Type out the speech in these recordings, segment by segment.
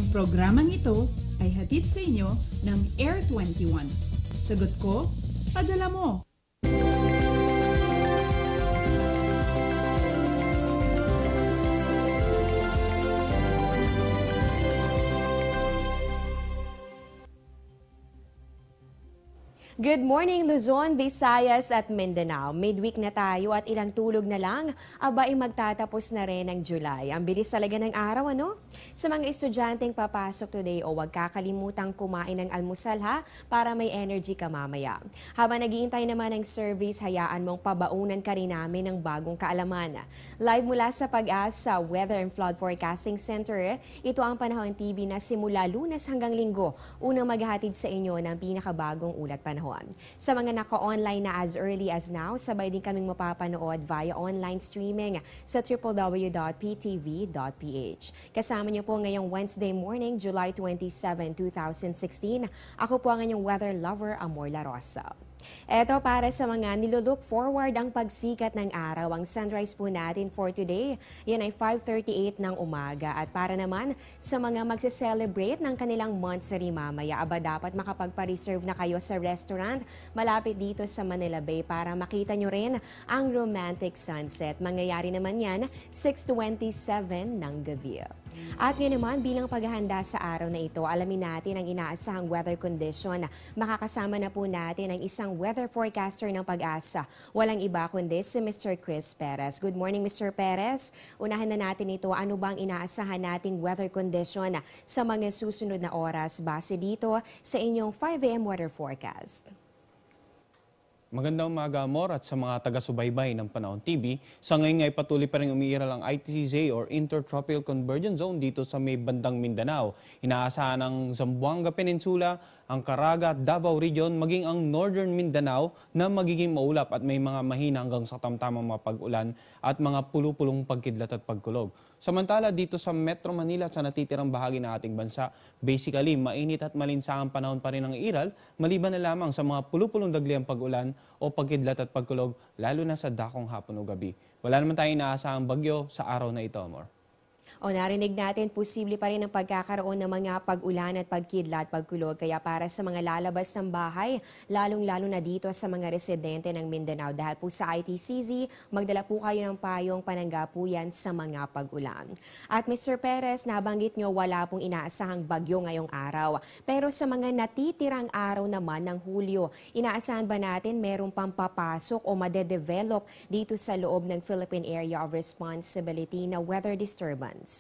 Ang programang ito ay hatid sa inyo ng Air 21. Sagot ko, padala mo! Good morning Luzon, Visayas at Mindanao. Midweek na tayo at ilang tulog na lang, abay magtatapos na rin ang July. Ang bilis talaga ng araw, ano? Sa mga estudyanteng papasok today, huwag kakalimutang kumain ng almusal ha, para may energy ka mamaya. Habang naghihintay naman ng service, hayaan mong pabaunan ka rin namin ng bagong kaalaman. Live mula sa Pag-asa Weather and Flood Forecasting Center, ito ang Panahon TV na simula Lunes hanggang Linggo, unang maghahatid sa inyo ng pinakabagong ulat panahon. Sa mga naka-online na as early as now, sabay din kaming mapapanood via online streaming sa www.ptv.ph. Kasama niyo po ngayong Wednesday morning, July 27, 2016. Ako po ang inyong weather lover, Amor La Rosa. Eto para sa mga nilulook forward ang pagsikat ng araw. Ang sunrise po natin for today, yan ay 5:38 ng umaga. At para naman sa mga magse-celebrate ng kanilang monthsary mamaya, dapat makapagpa-reserve na kayo sa restaurant malapit dito sa Manila Bay para makita nyo rin ang romantic sunset. Mangyayari naman yan 6:27 ng gabi. At ngayon naman, bilang paghahanda sa araw na ito, alamin natin ang inaasahang weather condition. Makakasama na po natin ang isang weather forecaster ng Pag-asa. Walang iba kundi si Mr. Chris Perez. Good morning, Mr. Perez. Unahan na natin ito. Ano bang inaasahan nating weather condition sa mga susunod na oras base dito sa inyong 5 AM weather forecast? Magandang umaga, Amor, at sa mga taga-subaybay ng Panahon TV. Sa ngayon ay patuloy pa rin umiiral ang ITCZ or Intertropical Convergence Zone dito sa may bandang Mindanao. Inaasahan ang Zamboanga Peninsula, ang Caraga at Davao Region, maging ang Northern Mindanao na magiging maulap at may mga mahina hanggang sa tamtamang mga pag-ulan at mga pulupulong pagkidlat at pagkulog. Samantala dito sa Metro Manila at sa natitirang bahagi ng ating bansa, basically mainit at malinsangang panahon pa rin ang iral, maliban na lamang sa mga pulupulong dagliang pag-ulan o pagkidlat at pagkulog, lalo na sa dakong hapon o gabi. Wala naman tayong inaasahang bagyo sa araw na ito, Amor. O narinig natin, posible pa rin ang pagkakaroon ng mga pag-ulan at pagkidlat, pagkulog. Kaya para sa mga lalabas ng bahay, lalong-lalo na dito sa mga residente ng Mindanao. Dahil po sa ITCZ, magdala po kayo ng payong panangga po yan sa mga pag-ulan. At Mr. Perez, nabanggit nyo wala pong inaasahang bagyo ngayong araw. Pero sa mga natitirang araw naman ng Hulyo, inaasahan ba natin merong pang papasok o madedevelop dito sa loob ng Philippine Area of Responsibility na weather disturbance?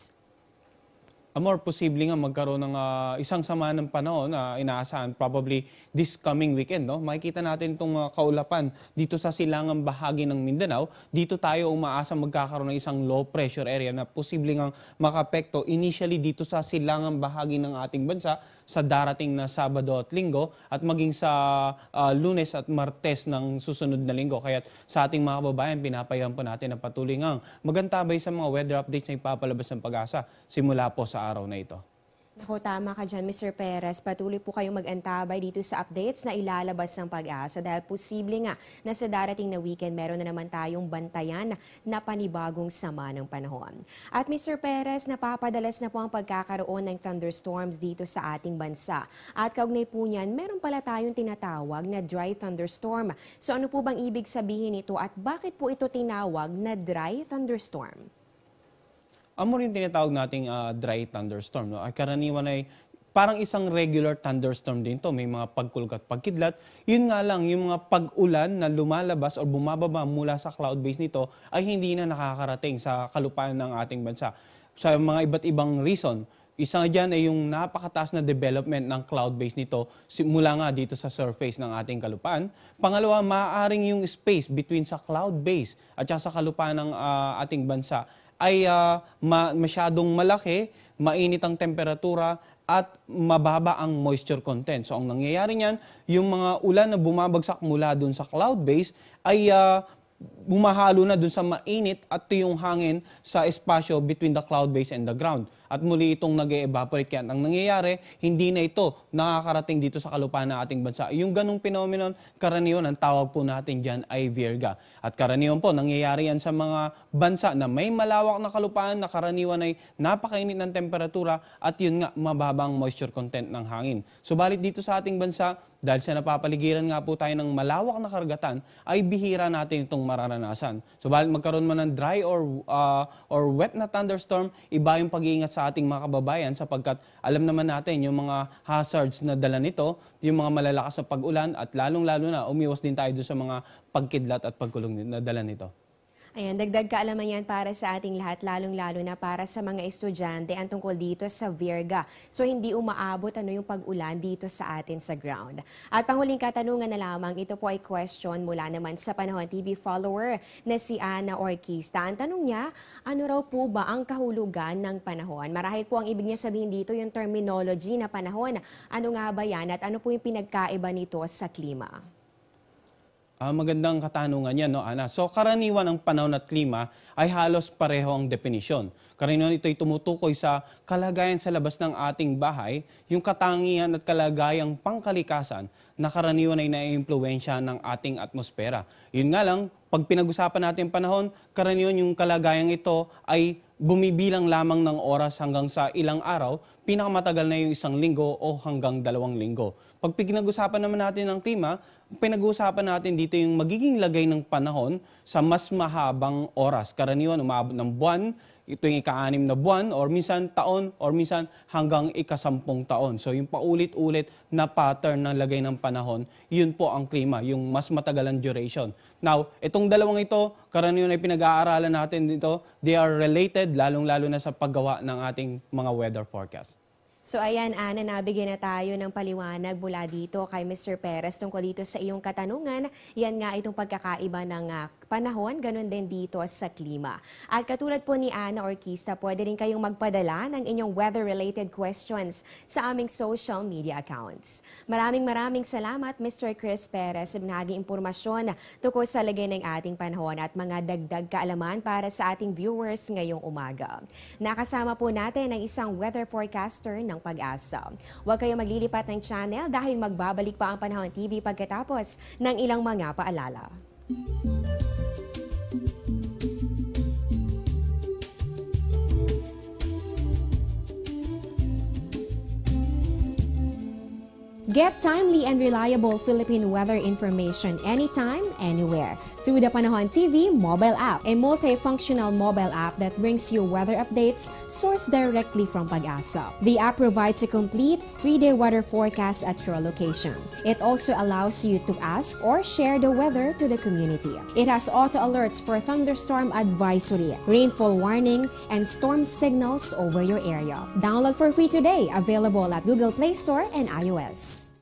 Amor, posible nga magkaroon ng isang sama ng panahon na inaasahan probably this coming weekend. No? Makikita natin itong kaulapan dito sa silangang bahagi ng Mindanao. Dito tayo umaasa magkakaroon ng isang low pressure area na posible nga makapekto initially dito sa silangang bahagi ng ating bansa sa darating na Sabado at Linggo at maging sa Lunes at Martes ng susunod na linggo. Kaya sa ating mga kababayan, pinapayagan po natin na patuloy ngang magantabay sa mga weather updates na ipapalabas ng Pag-asa simula po sa araw na ito. Ako, tama ka dyan, Mr. Perez. Patuloy po kayong mag-antabay dito sa updates na ilalabas ng Pag-asa dahil posible nga na sa darating na weekend meron na naman tayong bantayan na panibagong sama ng panahon. At Mr. Perez, napapadalas na po ang pagkakaroon ng thunderstorms dito sa ating bansa. At kaugnay po niyan, meron pala tayong tinatawag na dry thunderstorm. So ano po bang ibig sabihin ito at bakit po ito tinawag na dry thunderstorm? Amor, yung tinatawag nating dry thunderstorm. No? Ay karaniwan ay parang isang regular thunderstorm din to. May mga pagkulog at pagkidlat. Yun nga lang, yung mga pag-ulan na lumalabas o bumababa mula sa cloud base nito ay hindi na nakakarating sa kalupaan ng ating bansa. Sa mga iba't ibang reason. Isa dyan ay yung napakataas na development ng cloud base nito mula nga dito sa surface ng ating kalupaan. Pangalawa, maaaring yung space between sa cloud base at sa kalupaan ng ating bansa ay masyadong malaki, mainit ang temperatura at mababa ang moisture content. So ang nangyayari niyan, yung mga ulan na bumabagsak mula dun sa cloud base ay bumahalo na dun sa mainit at yung hangin sa espasyo between the cloud base and the ground. at muli itong nag-evaporate. Kaya ang nangyayari, hindi na ito nakakarating dito sa kalupaan ng ating bansa. Yung ganong phenomenon, karaniwan, ang tawag po natin dyan ay virga. At karaniwan po, nangyayari yan sa mga bansa na may malawak na kalupaan na karaniwan ay napakainit ng temperatura at yun nga, mababang moisture content ng hangin. Subalit dito sa ating bansa, dahil sa napapaligiran nga po tayo ng malawak na karagatan, ay bihira natin itong mararanasan. Subalit magkaroon man ng dry or wet na thunderstorm, iba yung pag-iingat sa ating mga kababayan sapagkat alam naman natin yung mga hazards na dala nito, yung mga malalakas na pag-ulan at lalong-lalo na umiwas din tayo sa mga pagkidlat at pagkulong na dala nito. Ayan, dagdag kaalaman yan para sa ating lahat, lalong-lalo na para sa mga estudyante ang tungkol dito sa virga. So, hindi umaabot yung pag-ulan dito sa atin sa ground. At panghuling katanungan na lamang, ito po ay question mula naman sa Panahon TV follower na si Ana Orquista. Ang tanong niya, ano raw po ba ang kahulugan ng panahon? Marahil po ang ibig niya sabihin dito yung terminology na panahon. Ano nga ba yan at ano po yung pinagkaiba nito sa klima? Magandang katanungan yan, no, Ana? So, karaniwan ang panahon at klima ay halos pareho ang definisyon. Karaniwan ito ay tumutukoy sa kalagayan sa labas ng ating bahay, yung katangian at kalagayang pangkalikasan na karaniwan ay naiimpluwensya ng ating atmosfera. Yun nga lang, pag pinag-usapan natin panahon, karaniwan yung kalagayang ito ay bumibilang lamang ng oras hanggang sa ilang araw, pinakamatagal na yung 1 linggo o hanggang 2 linggo. Pag pinag-usapan naman natin ng klima, pinag-usapan natin dito yung magiging lagay ng panahon sa mas mahabang oras. Karaniwan, umabot ng buwan, ito yung ika-6 na buwan, or minsan taon, or minsan hanggang ika-10 taon. So yung paulit-ulit na pattern ng lagay ng panahon, yun po ang klima, yung mas matagal ang duration. Now, itong dalawang ito, karaniwan ay pinag-aaralan natin dito, they are related, lalong-lalo na sa paggawa ng ating mga weather forecast. So ayan, Ana, nabigyan na tayo ng paliwanag mula dito kay Mr. Perez tungkol dito sa iyong katanungan. Yan nga itong pagkakaiba ng panahon, ganun din dito sa klima. At katulad po ni Ana Orquista, pwede rin kayong magpadala ng inyong weather-related questions sa aming social media accounts. Maraming salamat, Mr. Chris Perez, sa naging impormasyon tungkol sa lagay ng ating panahon at mga dagdag kaalaman para sa ating viewers ngayong umaga. Nakasama po natin ang isang weather forecaster ng Pag-asa. Huwag kayong maglilipat ng channel dahil magbabalik pa ang Panahon TV pagkatapos ng ilang mga paalala. Get timely and reliable Philippine weather information anytime, anywhere through the Panahon TV mobile app, a multifunctional mobile app that brings you weather updates sourced directly from Pag-asa. The app provides a complete 3-day weather forecast at your location. It also allows you to ask or share the weather to the community. It has auto alerts for thunderstorm advisory, rainfall warning, and storm signals over your area. Download for free today, available at Google Play Store and iOS.